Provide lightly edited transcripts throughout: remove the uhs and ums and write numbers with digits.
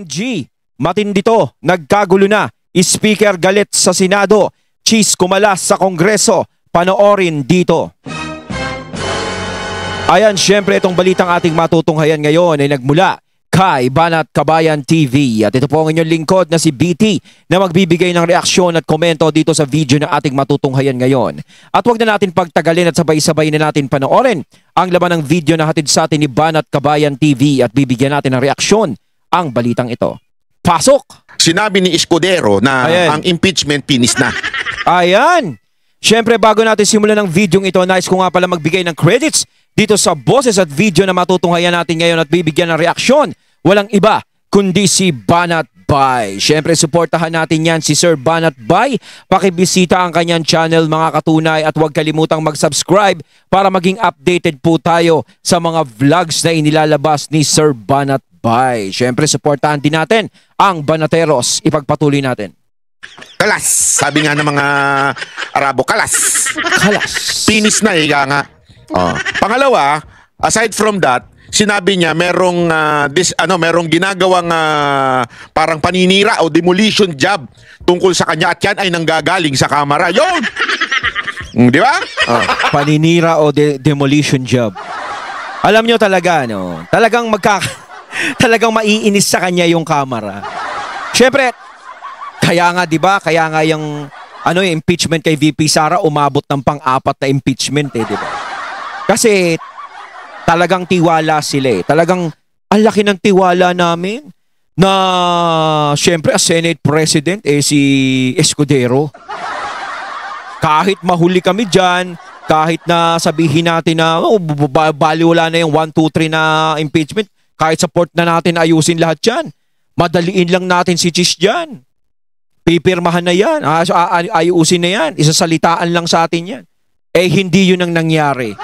OMG, matindi to, nagkagulo na. Speaker galit sa Senado, cheese kumalas sa Kongreso, panoorin dito. Ayan, syempre itong balitang ating matutunghayan ngayon ay nagmula kay Banat Kabayan TV. At ito po ang inyong lingkod na si BT na magbibigay ng reaksyon at komento dito sa video na ating matutunghayan ngayon. At huwag na natin pagtagalin at sabay-sabay na natin panoorin ang laman ng video na hatid sa atin ni Banat Kabayan TV at bibigyan natin ng reaksyon ang balitang ito. Pasok! Sinabi ni Escudero na Ayan. ang impeachment finis na. Ayan! Syempre bago natin simulan ng video ito, nais ko nga pala magbigay ng credits dito sa boses at video na matutunghayan natin ngayon at bibigyan ng reaksyon. Walang iba kundi si Banat Bay. Syempre suportahan natin yan si Sir Banat Bay. Pakibisita ang kanyang channel mga katunay at huwag kalimutang mag-subscribe para maging updated po tayo sa mga vlogs na inilalabas ni Sir Banat Bay. Syempre suportahan din natin ang Banateros. Ipagpatuloy natin. Kalas! Sabi nga ng mga Arabo, kalas! Kalas! Finis na, ika nga. Oh. Pangalawa, aside from that, sinabi niya merong merong ginagawang parang paninira o demolition job tungkol sa kanya at yan ay nanggagaling sa Kamara. Yun! Di ba? Oh. Paninira o demolition job. Alam nyo talaga, no? Talagang maiinis sa kanya yung Kamara. Syempre, kaya nga 'di ba? Kaya nga yung yung impeachment kay VP Sara umabot ng pang-apat na impeachment 'di ba? Kasi talagang tiwala sila eh. Talagang ang laki ng tiwala namin na syempre as Senate President si Escudero. Kahit mahuli kami diyan, kahit na sabihin natin na baliwala na yung 1, 2, 3 na impeachment, kahit support na natin ayusin lahat yan. Madaliin lang natin si Cheese dyan. Pipirmahan na yan. Ayusin na yan. Isasalitaan lang sa atin yan. Eh, hindi yun ang nangyari.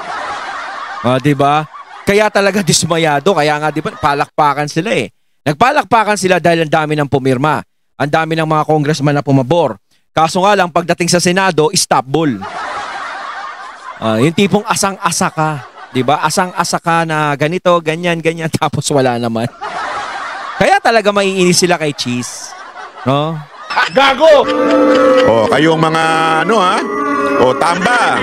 Diba? Kaya talaga dismayado. Kaya nga, diba, palakpakan sila eh. Nagpalakpakan sila dahil ang dami ng pumirma. Ang dami ng mga congressman na pumabor. Kaso nga lang, pagdating sa Senado, stop ball. Yung tipong asang-asa ka. Diba? Asang-asa ka na ganito, ganyan, ganyan, tapos wala naman. Kaya talaga maiinis sila kay Cheese. No? Gago! Oh, kayong mga tamba.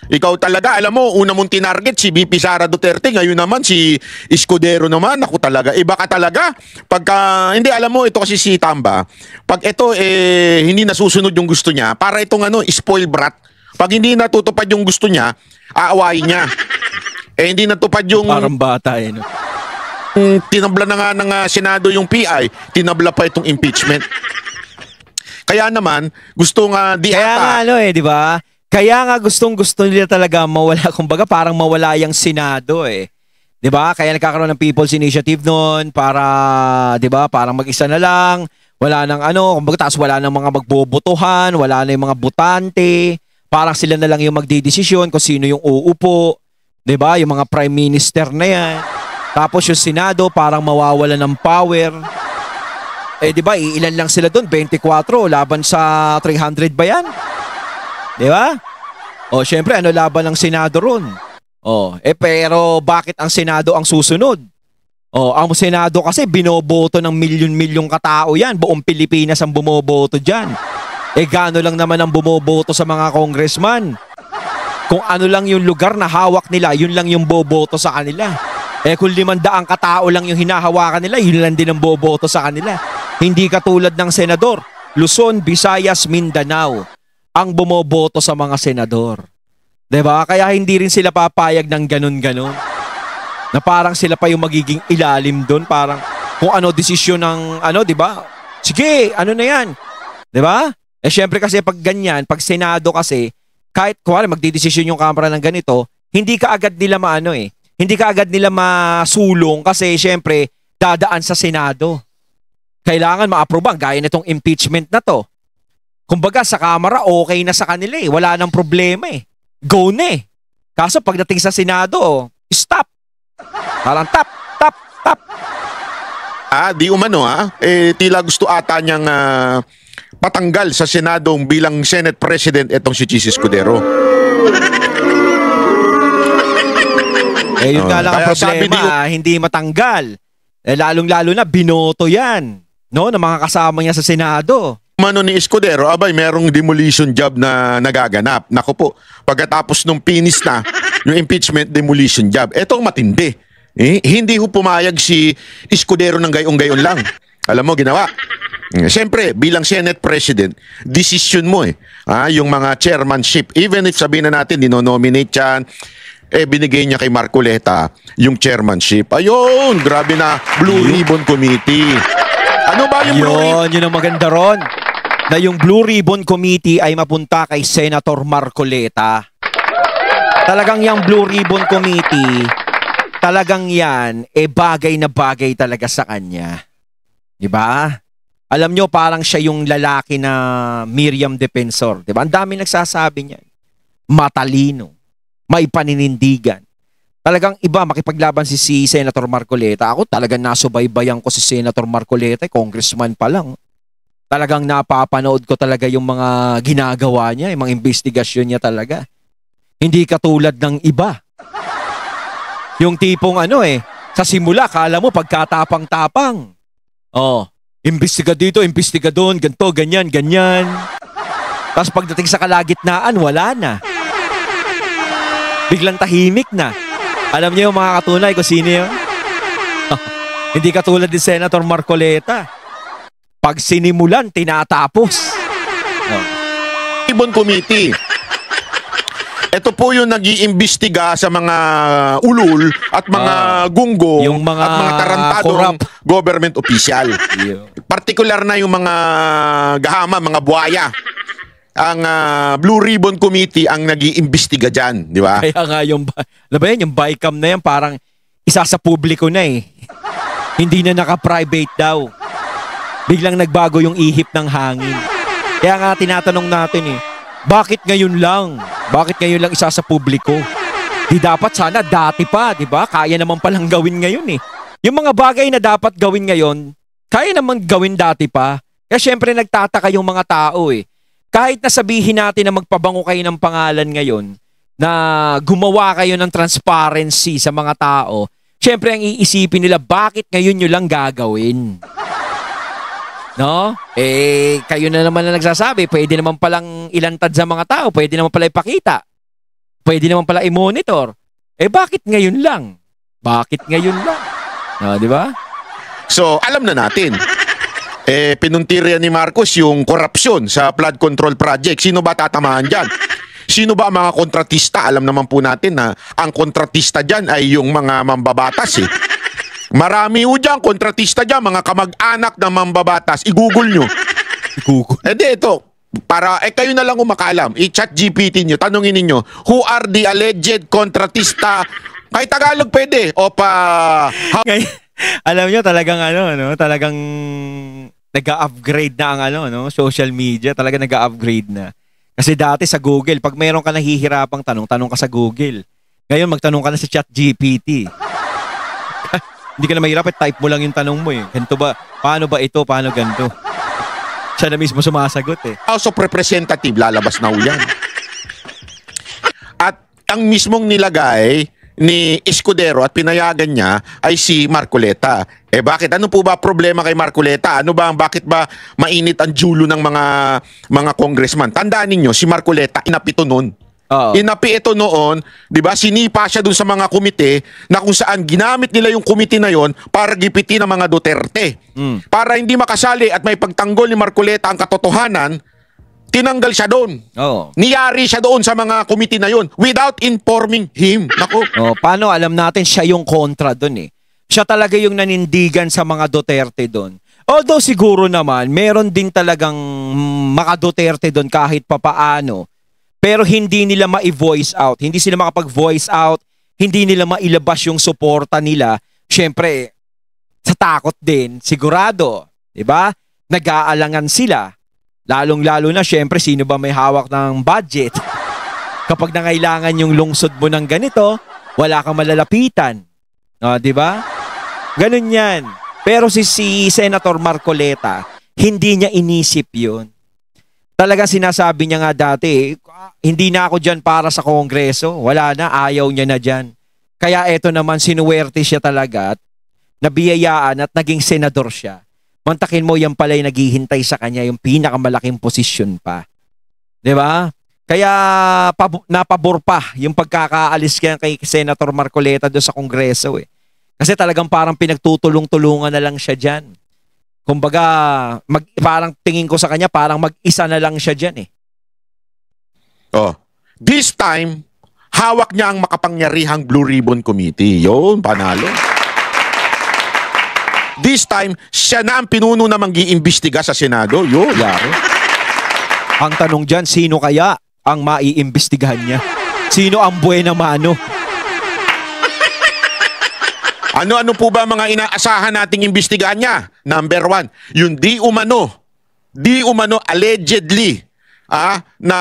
Ikaw talaga, alam mo, una mong tinarget si VP Sara Duterte, ngayon naman si Escudero naman. Ako talaga, iba ka talaga. Pagka, hindi, alam mo, ito kasi si Tamba. Pag ito, hindi nasusunod yung gusto niya, para itong spoil brat. Pag hindi natutupad yung gusto niya, aawain niya. Hindi natupad yung... Parang bata no? Tinabla na nga ng Senado yung PI, tinabla pa itong impeachment. Kaya naman, gusto nga Kaya nga di ba? Kaya nga gustong-gusto nila talaga mawala, kumbaga parang mawala yung Senado eh. Di ba? Kaya nagkakaroon ng People's Initiative noon para, di ba, parang mag-isa na lang, wala nang kumbaga taas wala nang mga magbobotohan, wala na yung mga botante, parang sila na lang yung magdidesisyon kung sino yung uupo, di ba? Yung mga prime minister na yan. Tapos yung Senado parang mawawala ng power. Di ba, ilan lang sila doon? 24 laban sa 300 ba yan? Di ba? Syempre, laban ng Senado ron? Pero bakit ang Senado ang susunod? Ang Senado kasi binoboto ng milyon-milyong katao yan. Buong Pilipinas ang bumoboto dyan. Gano lang naman ang bumoboto sa mga congressman? Kung ano lang yung lugar na hawak nila, yun lang yung boboto sa kanila. Kung 500 katao lang yung hinahawakan nila, yun lang din ang boboto sa kanila. Hindi katulad ng senador, Luzon, Visayas, Mindanao ang bumoboto sa mga senador. Diba? Kaya hindi rin sila papayag ng ganun-ganun. Na parang sila pa yung magiging ilalim doon. Parang kung ano desisyon ng diba? Sige, na yan. Diba? Syempre kasi pag ganyan, pag Senado kasi, kahit magdidesisyon yung Kamara ng ganito, hindi ka agad nila hindi ka agad nila masulong kasi syempre dadaan sa Senado. Kailangan ma-aproban gaya nitong impeachment na to. Kumbaga sa Kamara okay na sa kanila eh. Wala nang problema eh. Go na eh. Kaso pagdating sa Senado, stop. Parang tap. Di umano tila gusto ata niyang patanggal sa Senado bilang Senate President itong si Cheese Escudero. Yun nga lang ang problema, hindi matanggal. Lalong-lalo na binoto yan, no, ng mga kasama niya sa Senado. Mano ni Escudero, abay, merong demolition job na nagaganap. Naku po, pagkatapos nung finish na yung impeachment demolition job, etong matindi. Hindi ho pumayag si Escudero ng gayon-gayon lang. Alam mo, ginawa. Siyempre, bilang Senate President, decision mo yung mga chairmanship. Even if sabihin na natin, dinonominate yan, binigay niya kay Marcoleta yung chairmanship. Ayun, grabe na, Blue Ribbon Committee. Ano ba yung Blue Ribbon? Yun ang maganda ron. Na yung Blue Ribbon Committee ay mapunta kay Senator Marcoleta. Talagang yung Blue Ribbon Committee, talagang yan, bagay na bagay talaga sa kanya. Diba? Alam nyo, parang siya yung lalaki na Miriam Defensor. Diba? Ang dami nagsasabi niya. Matalino. May paninindigan. Talagang iba, makipaglaban si Senator Marcoleta. Ako talagang nasubaybayan ko si Senator Marcoleta, congressman pa lang. Talagang napapanood ko talaga yung mga ginagawa niya, yung mga investigasyon niya talaga. Hindi katulad ng iba. Yung tipong sa simula, kala mo pagkatapang-tapang. Imbestiga dito, imbestiga doon, ganito, ganyan, ganyan. Tapos pagdating sa kalagitnaan, wala na. Biglang tahimik na. Alam niyo yung mga katunay kung sino yun? Hindi katulad ni Senator Marcoleta. Pag sinimulan, tinatapos. Ribbon Committee. Ito po yung nag-iimbestiga sa mga ulul at mga gunggong yung mga at mga tarantadong government official. Partikular na yung mga gahama, mga buhaya. Ang Blue Ribbon Committee ang nag-iimbestiga dyan, di ba? Kaya nga yung BICAM na yan, parang isa sa publiko na Hindi na naka-private daw. Biglang nagbago yung ihip ng hangin. Kaya nga tinatanong natin bakit ngayon lang? Bakit ngayon lang isa sa publiko? Di dapat sana dati pa, di ba? Kaya naman palang gawin ngayon Yung mga bagay na dapat gawin ngayon, kaya naman gawin dati pa. Kaya syempre nagtataka yung mga tao Kahit na sabihin natin na magpabango kayo ng pangalan ngayon, na gumawa kayo ng transparency sa mga tao, syempre ang iisipin nila, bakit ngayon nyo lang gagawin? No? Kayo na naman na nagsasabi, pwede naman palang ilantad sa mga tao, pwede naman pala ipakita, pwede naman pala i-monitor. Bakit ngayon lang? Bakit ngayon lang? No, di ba? So, alam na natin. Pinuntirya ni Marcos yung korupsyon sa flood control project. Sino ba tatamaan dyan? Sino ba ang mga kontratista? Alam naman po natin na ang kontratista dyan ay yung mga mambabatas Marami dyan, kontratista dyan, mga kamag-anak ng mambabatas. I-google nyo. Google? Ito. Para, kayo na lang umakalam. I-chat GPT nyo. Tanungin ninyo, who are the alleged kontratista? Kahit Tagalog pwede. O pa... Alam nyo, talagang talagang nag-upgrade na ang social media. Talagang nag-upgrade na. Kasi dati sa Google, pag mayroon ka nahihirapang tanong ka sa Google. Ngayon, magtanong ka na sa chat GPT. Hindi ka na mahirap, type mo lang yung tanong mo Ganito ba? Paano ba ito? Paano ganito? Siya na mismo sumasagot House of Representative, lalabas na yan. At ang mismong nilagay ni Escudero at pinayagan niya ay si Marcoleta. Bakit? Ano po ba problema kay Marcoleta? Bakit ba mainit ang julo ng mga congressman? Tandaan ninyo, si Marcoleta, inapito noon. Inapi ito noon, di ba? Sinipa siya dun sa mga komite na kung saan ginamit nila yung komite na yon para gipitin ng mga Duterte. Para hindi makasali at may pagtanggol ni Marcoleta ang katotohanan, tinanggal siya doon. Niyari siya doon sa mga komite na yon without informing him. Naku. Paano alam natin siya yung kontra doon Siya talaga yung nanindigan sa mga Duterte doon. Although siguro naman, meron din talagang mga Duterte doon kahit papaano. Pero hindi nila ma-voice out. Hindi sila makapag-voice out. Hindi nila mailabas yung suporta nila. Siyempre, sa takot din, sigurado. Diba? Nag-aalangan sila. Lalong-lalo na, siyempre, sino ba may hawak ng budget? Kapag nangailangan yung lungsod mo ng ganito, wala kang malalapitan. Diba? Ganun yan. Pero si Senator Marcoleta, hindi niya inisip yun. Talagang sinasabi niya nga dati, hindi na ako dyan para sa Kongreso. Wala na, ayaw niya na dyan. Kaya eto naman, sinuwerte siya talaga. nabiyayaan at naging senador siya, mantakin mo yan pala yung naghihintay sa kanya yung pinakamalaking posisyon pa. 'Di ba? Kaya napabor pa yung pagkakaalis kay Senator Marcoleta doon sa Kongreso eh. Kasi talagang parang pinagtutulong-tulungan na lang siya diyan. Kumbaga, parang tingin ko sa kanya parang mag-isa na lang siya diyan eh. Oh. This time, hawak niya ang makapangyarihang Blue Ribbon Committee. Yun, panalo. This time, siya na ang pinuno na mag-iimbestiga sa Senado. Yun, yari. Ang tanong dyan, sino kaya ang maiimbestigahan niya? Sino ang buena mano? Ano-ano po ba mga inaasahan nating imbestigahan niya? Number 1, yung di umano allegedly na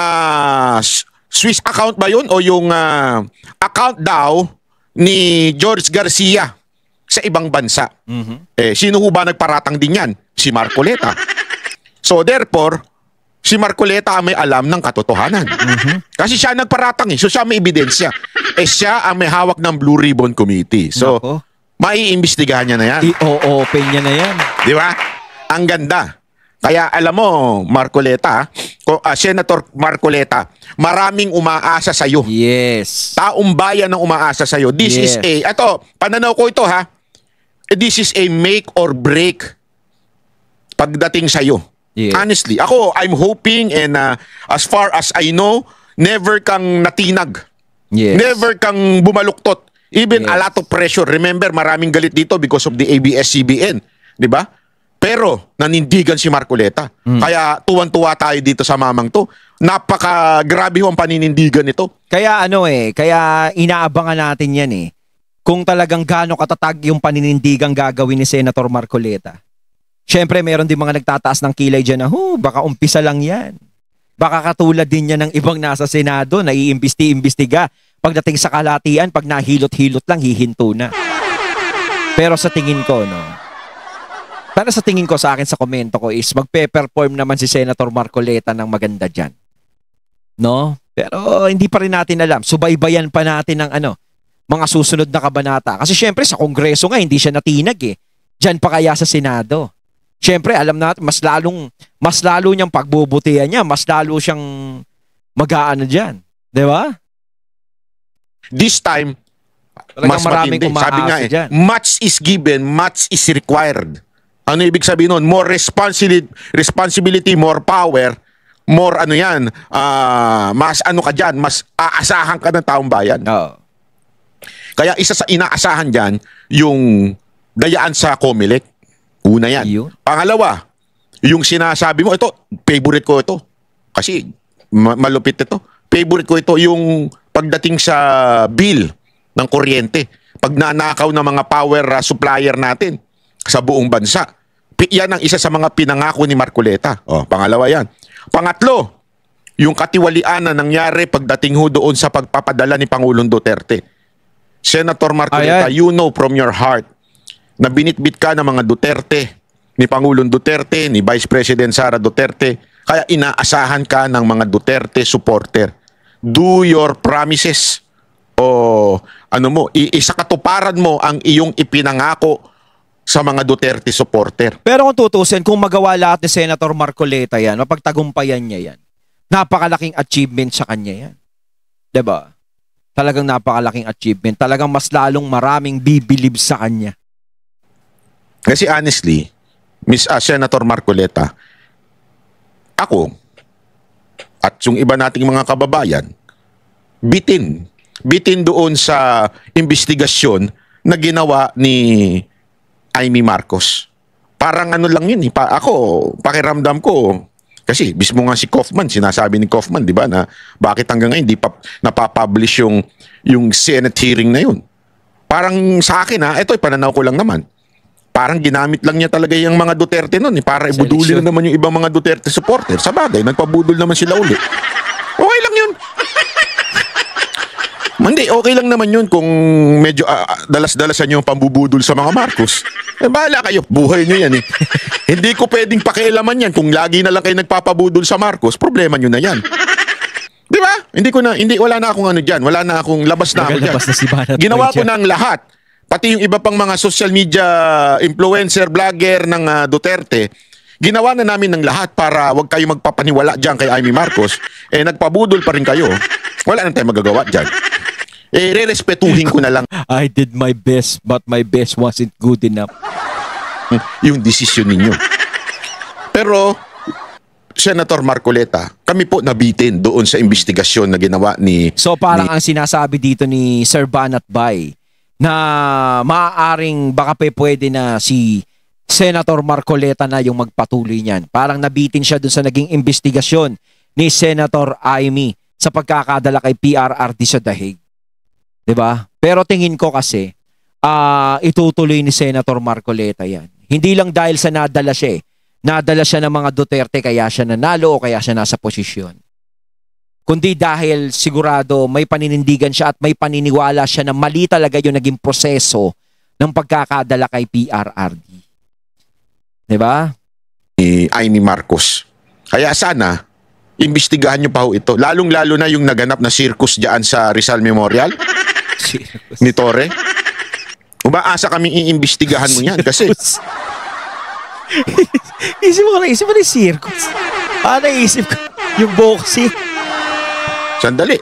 Swiss account ba yun o yung account daw ni George Garcia sa ibang bansa. Sino ho ba nagparatang din yan? Si Marcoleta. So therefore, si Marcoleta ang may alam ng katotohanan. Kasi siya nagparatang so siya may ebidensya. Siya ang may hawak ng Blue Ribbon Committee. So, maiimbestigahan niya na yan. I-open niya na yan. Di ba? Ang ganda. Kaya alam mo, Marcoleta, Senator Marcoleta, maraming umaasa sa'yo. Yes. Taong bayan ang umaasa sa'yo. This is pananaw ko ito ha, this is a make or break pagdating sa'yo. Yeah. Honestly, ako, I'm hoping and as far as I know, never kang natinag. Yes. Never kang bumaluktot. Even a lot of pressure. Remember, maraming galit dito because of the ABS-CBN. Di ba? Pero, nanindigan si Marcoleta. Kaya, tuwan-tuwa tayo dito sa mamang to. Napaka-grabe ho ang paninindigan nito. Kaya kaya inaabangan natin yan eh. Kung talagang gaano katatag yung paninindigang gagawin ni Senator Marcoleta. Siyempre, meron din mga nagtataas ng kilay dyan na, baka umpisa lang yan. Baka katulad din yan ng ibang nasa Senado na iimbestiga. Pagdating sa kalatian, pag nahilot-hilot lang, hihinto na. Pero sa tingin ko, para sa tingin ko sa akin sa komento ko is magpe-perform naman si Senator Marcoleta ng maganda dyan. No? Pero hindi pa rin natin alam. Subaybayan pa natin ng mga susunod na kabanata. Kasi syempre sa Kongreso nga, hindi siya natinag eh. Diyan pa kaya sa Senado. Siyempre, alam natin, mas lalo niyang pagbubutihan niya, mas lalo siyang mag-aano dyan. Di ba? This time, talagang mas maraming matindi. Sabi nga dyan. much is given, much is required. Ano ibig sabihin nun? More responsibility, more power, more mas ka dyan, mas aasahan ka ng taong bayan. Oo. Kaya isa sa inaasahan dyan, yung dayaan sa COMELEC. Una yan. Pangalawa, yung sinasabi mo, ito, favorite ko ito. Kasi malupit ito. Favorite ko ito, yung pagdating sa bill ng kuryente. Pag nanakaw ng mga power supplier natin sa buong bansa. Yan ang isa sa mga pinangako ni Marcoleta. Pangalawa yan. Pangatlo, yung katiwalian na nangyari pagdating ho doon sa pagpapadala ni Pangulong Duterte. Senator Marcoleta, you know from your heart na binitbit ka ng mga Duterte, ni Pangulong Duterte, ni Vice President Sara Duterte, kaya inaasahan ka ng mga Duterte supporter. Do your promises o isakatuparan mo ang iyong ipinangako sa mga Duterte supporter. Pero kung tutusin, kung magawa lahat ni Senator Marcoleta yan, mapagtagumpayan niya yan, napakalaking achievement sa kanya yan. Diba? Talagang napakalaking achievement. Talagang mas lalong maraming bibilib sa kanya. Kasi honestly, Senator Marcoleta, ako at yung iba nating mga kababayan, bitin doon sa investigasyon na ginawa ni Amy Marcos. Parang lang yun. Ako, pakiramdam ko, kasi mismo nga si Kaufman, sinasabi ni Kaufman, di ba, na bakit hanggang ngayon di pa napapublish yung Senate hearing na yun. Parang sa akin ito pananaw ko lang naman. Parang ginamit lang niya talaga yung mga Duterte nun para ibudulin na naman yung ibang mga Duterte supporter. Sa bagay, nagpabudol naman sila ulit. Okay lang yun. Hindi, okay lang naman yun kung medyo dalas-dalasan yung pambubudol sa mga Marcos. Bahala kayo, buhay nyo yan eh. Hindi ko pwedeng pakialaman yan kung lagi na lang kayo nagpapabudol sa Marcos, problema nyo na yan. Di ba? Wala na akong dyan. Wala na akong labas na ako dyan. Ginawa ko ng lahat pati yung iba pang mga social media influencer, vlogger ng Duterte, ginawa na namin ng lahat para wag kayo magpapaniwala dyan kay Amy Marcos. Nagpabudol pa rin kayo. Wala na tayong magagawa dyan. Re-respetuhin ko na lang I did my best, but my best wasn't good enough. yung desisyon ninyo. Pero, Senator Marcoleta, kami po nabitin doon sa investigasyon na ginawa ni... So parang ang sinasabi dito ni Sir Banat Bay na maaaring baka pwede na si Senator Marcoleta na yung magpatuloy niyan. Parang nabitin siya dun sa naging investigasyon ni Senator Amy sa pagkakadala kay PRRD sa Dahig. 'Di ba? Pero tingin ko kasi itutuloy ni Senator Marcoleta yan. Hindi lang dahil sa nadala siya nadala siya ng mga Duterte kaya siya nanalo o kaya siya nasa posisyon. Kundi dahil sigurado may paninindigan siya at may paniniwala siya na mali talaga yung naging proseso ng pagkakadala kay PRRD. 'Di ba? Ni Amy Marcos. Kaya sana, imbestigahan nyo pa ho ito. Lalong-lalo na yung naganap na circus dyan sa Rizal Memorial ni Torre. Umaasa kami iimbestigahan mo yan kasi... isip mo na yung circus. Naisip ko yung boxing. Sandali.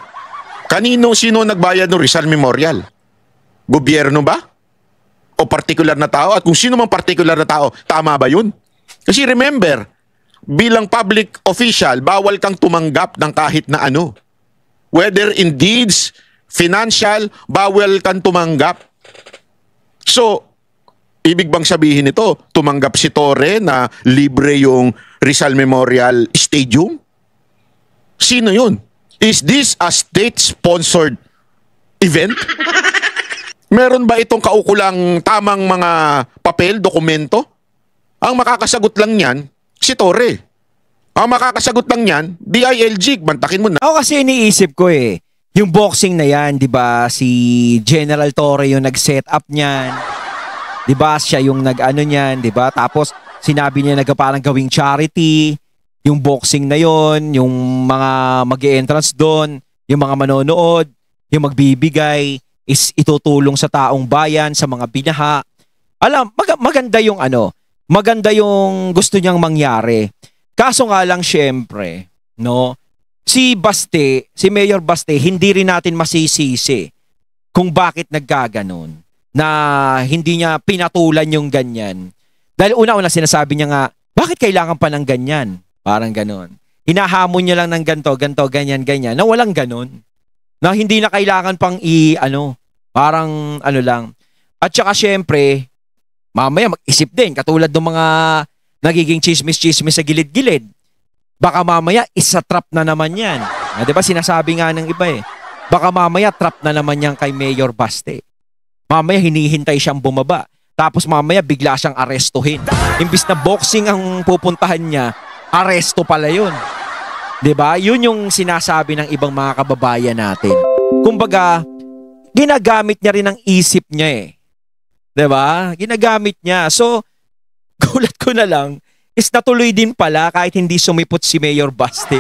Sino nagbayad ng Rizal Memorial? Gobyerno ba? O partikular na tao? At kung sino mang partikular na tao, tama ba yun? Kasi remember, bilang public official, bawal kang tumanggap ng kahit na ano. Whether in deeds, financial, bawal kang tumanggap. So, ibig bang sabihin ito, tumanggap si Torre na libre yung Rizal Memorial Stadium? Sino yun? Is this a state-sponsored event? Meron ba itong kaukulang tamang mga papel, dokumento? Ang makakasagot lang yan, si Torre. Ang makakasagot lang yan, DILG, bantakin mo na. Ako kasi iniisip ko yung boxing na yan, di ba, si General Torre yung nag-set up niyan. Di ba, siya yung nag-ano niyan, di ba? Tapos sinabi niya na parang gawing charity, yung boxing na yon, yung mga mag-e-entrance doon, yung mga manonood, yung magbibigay, is itutulong sa taong bayan, sa mga binaha. Alam, maganda yung maganda yung gusto niyang mangyari. Kaso nga lang syempre, no, si Mayor Baste, hindi rin natin masisisi kung bakit nagkaganon na hindi niya pinatulan yung ganyan. Dahil una-una sinasabi niya nga, bakit kailangan pa ng ganyan? Parang ganon. Hinahamon niya lang ng ganto, ganyan, na walang ganon. Na hindi na kailangan pang parang lang. At saka syempre, mamaya mag-isip din, katulad ng mga nagiging chismis-chismis sa gilid-gilid. Baka mamaya, isa-trap na naman yan. Diba sinasabi nga ng iba baka mamaya trap na naman yan kay Mayor Baste. Mamaya hinihintay siyang bumaba. Tapos mamaya bigla siyang arestuhin. Imbis na boxing ang pupuntahan niya, aresto pala yun. Diba? Yun yung sinasabi ng ibang mga kababayan natin. Kumbaga, ginagamit niya rin ang isip niya Diba? Ginagamit niya. So, gulat ko na lang, is natuloy din pala kahit hindi sumipot si Mayor Baste.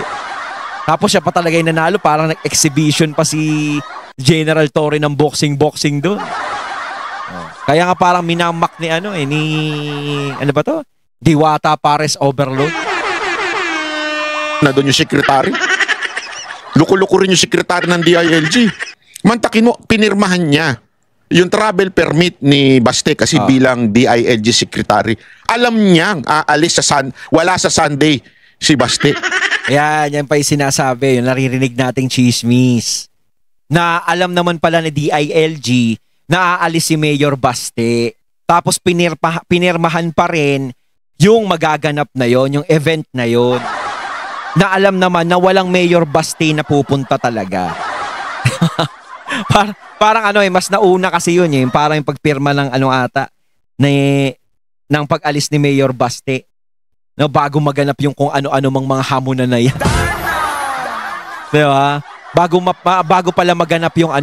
Tapos siya pa talaga yung nanalo, parang nag-exhibition pa si General Torre ng boxing doon. Kaya nga parang minamak ni ano ba to? Diwata Pares Overload. Na doon yung secretary. Luko-luko rin yung secretary ng DILG. Mantakin mo, pinirmahan niya yung travel permit ni Baste kasi bilang DILG secretary. Alam niyang aalis wala sa Sunday si Baste. Yan pa yung sinasabi, yung naririnig nating chismis. Na alam naman pala ni DILG na aalis si Mayor Baste. Tapos pinirmahan pa rin yung magaganap na yon, yung event na yon. Na alam naman na walang Mayor Baste na pupunta talaga. Parang mas nauna kasi yun parang yung pagpirma ng ng pag-alis ni Mayor Baste. No, bago maganap yung kung ano-ano mang mga hamunan na yan. Diba? Bago pala maganap yung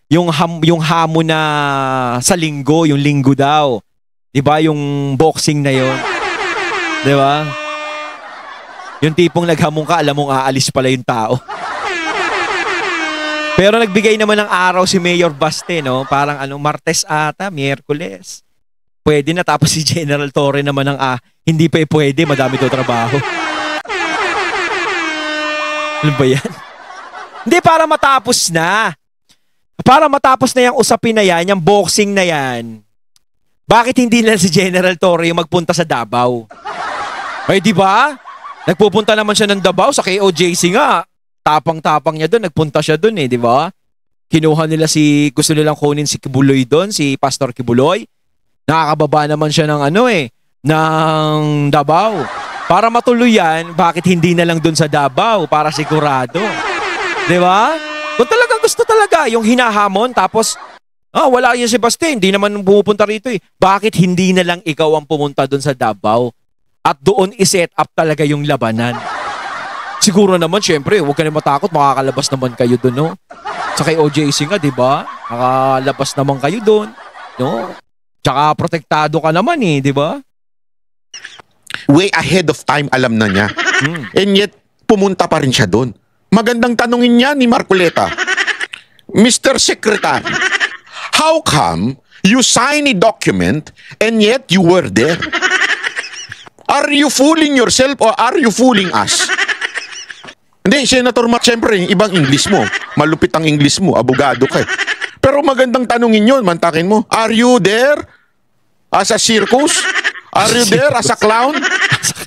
yung hamon na sa linggo, yung linggo daw. Diba? Yung boxing na yon. Diba? Yung tipong naghamon ka, alam mong aalis pala yung tao. Pero nagbigay naman ng araw si Mayor Baste, no? Parang Martes ata, Miyerkules. Pwede na, tapos si General Torre naman ng hindi pa pwede, madami daw trabaho. Ano ba yan? Hindi, para matapos na. Para matapos na yung usapin na yan, yung boxing na yan. Bakit hindi lang si General Torre yung magpunta sa Davao? Ay, di ba? Nagpupunta naman siya ng Davao sa KOJC nga. Tapang-tapang niya doon, nagpunta siya doon di ba? Kinuha nila gusto nilang kunin si Kibuloy doon, si Pastor Kibuloy. Nakakababa naman siya ng ng Davao. Para matuloy yan, bakit hindi na lang doon sa Davao para sigurado? Di ba? Kung talaga gusto talaga, yung hinahamon, tapos, wala yun si Baste, hindi naman pumupunta rito Bakit hindi na lang ikaw ang pumunta doon sa Davao? At doon iset up talaga yung labanan. Siguro naman, syempre, huwag ka na matakot, makakalabas naman kayo doon, no? Sa kay OJC nga, di ba? Makalabas naman kayo doon, no? Tsaka protektado ka naman di ba? Way ahead of time, alam na niya. And yet, pumunta pa rin siya doon. Magandang tanungin niya ni Marcoleta, Mr. Secretary, how come you sign a document and yet you were there? Are you fooling yourself or are you fooling us? Hindi, Senator Mark, siyempre, ibang English mo. Malupit ang English mo, abogado ka Pero magandang tanungin yun, mantakin mo. Are you there as a circus? Are you there as a clown?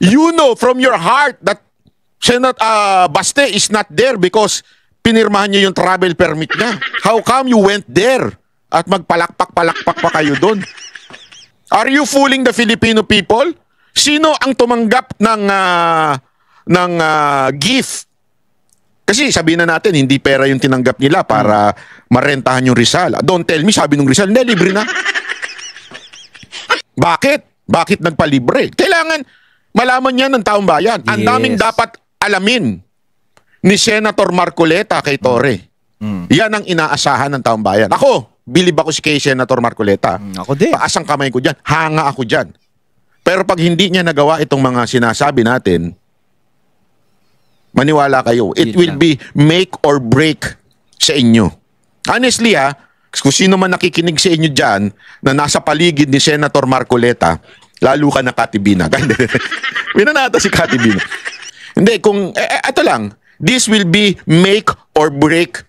You know from your heart that Baste is not there because pinirmahan niya yung travel permit niya. How come you went there? At magpalakpak-palakpak pa kayo doon? Are you fooling the Filipino people? Sino ang tumanggap ng gift? Kasi sabihin na natin, hindi pera yung tinanggap nila para marentahan yung Rizal. Don't tell me, sabi nung Rizal, hindi, libre na. Bakit? Bakit nagpalibre? Kailangan malaman niya ng taong bayan. Ang daming dapat alamin ni Senator Marcoleta kay Torre. Yan ang inaasahan ng taong bayan. Ako, bilib ako kay Senator Marcoleta. Ako din. Paasang kamay ko dyan. Hanga ako dyan. Pero pag hindi niya nagawa itong mga sinasabi natin, maniwala kayo, it will be make or break sa inyo. Honestly kung sino man nakikinig sa inyo dyan na nasa paligid ni Senator Marcoleta, lalo ka na Katibina. Minanata si Katibina. Hindi, kung, ito lang, this will be make or break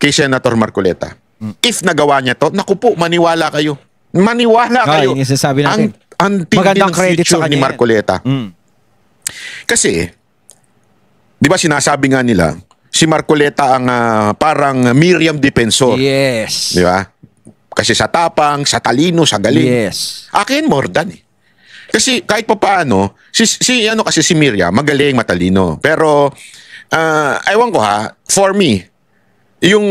kay Senator Marcoleta. If nagawa niya to, naku po, maniwala kayo. Maniwala kayo. Yung sasabi natin. Ang tindi ng future ni Marcoleta. Kasi, di ba sinasabi nga nila, si Marcoleta ang parang Miriam Defensor. Yes. Di ba? Kasi sa tapang, sa talino, sa galing. Yes. Akin more than Kasi kahit pa paano, kasi si Miriam, magaling, matalino. Pero, ewan ko for me, yung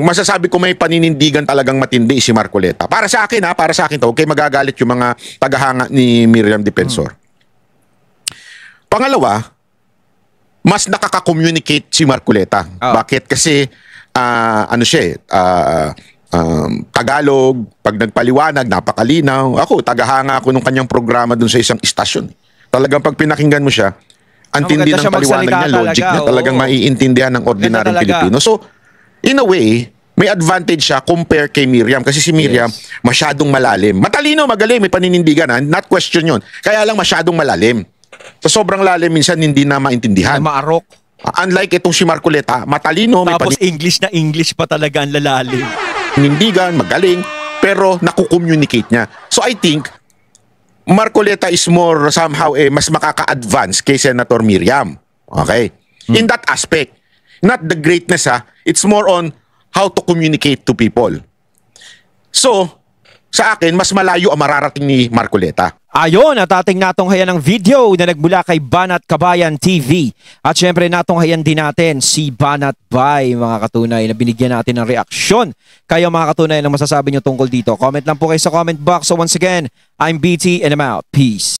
masasabi ko may paninindigan talagang matindi si Marcoleta. Para sa akin para sa akin to, okay, magagalit yung mga tagahanga ni Miriam Defensor. Pangalawa, mas nakaka-communicate si Marcoleta. Bakit? Kasi Tagalog, pag nagpaliwanag, napakalinaw. Ako, tagahanga ako nung kanyang programa dun sa isang istasyon. Talagang pag pinakinggan mo siya, ang tindi ng paliwanag niya, logic niya, talagang maiintindihan ng ordinaryong Pilipino. So, in a way, may advantage siya compare kay Miriam. Kasi si Miriam, masyadong malalim. Matalino, magaling, may paninindigan. Not question yun. Kaya lang masyadong malalim. So, sobrang lalim, minsan hindi na maintindihan. Na maarok. Unlike itong si Marcoleta, matalino, may tapos English na English pa talaga ang lalalim. Panindigan, magaling, pero nakukommunicate niya. So, I think, Marcoleta is more somehow mas makaka-advance kay Senator Miriam. Okay? In that aspect. Not the greatness it's more on how to communicate to people. So, sa akin, mas malayo ang mararating ni Marcoleta. Ayon, at ating natunghayan ng video na nagmula kay Banat Kabayan TV. At syempre natunghayan din natin si Banat Bay, mga katunay, na binigyan natin ng reaksyon. Kayo mga katunay, na masasabi nyo tungkol dito? Comment lang po kayo sa comment box. So once again, I'm BT and I'm out. Peace.